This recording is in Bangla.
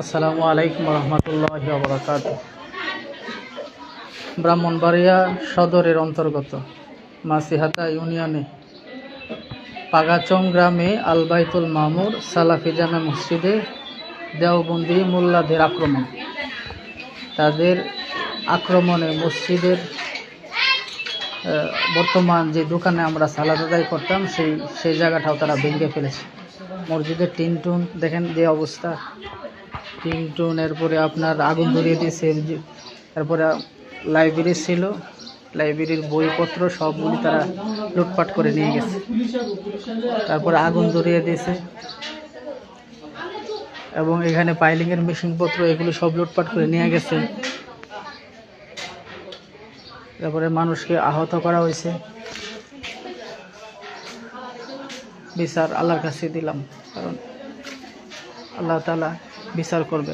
আসসালামু আলাইকুম রহমতুল্লাহি ওয়া বারাকাতুহু। ব্রাহ্মণবাড়িয়া সদরের অন্তর্গত মাসিহাতা ইউনিয়নে পাগাচং গ্রামে আল বাইতুল মামুর সালাফি জামে মসজিদে দেওবন্দি মোল্লাদের আক্রমণ। তাদের আক্রমণে মসজিদের বর্তমান যে দোকানে আমরা সালাত আদায় করতাম সেই জায়গাটাও তারা ভেঙে ফেলেছে। মসজিদের টিনটুন দেখেন যে অবস্থা, টিনটুন, এরপরে আপনার আগুন ধরিয়ে দিয়েছে। তারপরে লাইব্রেরি ছিল, লাইব্রেরির বইপত্র সবগুলি তারা লুটপাট করে নিয়ে গেছে। তারপরে আগুন ধরিয়ে দিয়েছে এবং এখানে পাইলিংয়ের মেশিনপত্র এগুলো সব লুটপাট করে নিয়ে গেছে। তারপরে মানুষকে আহত করা হয়েছে। বিচার আল্লাহর কাছে দিলাম, কারণ আল্লাহ তাআলা বিচার করবে।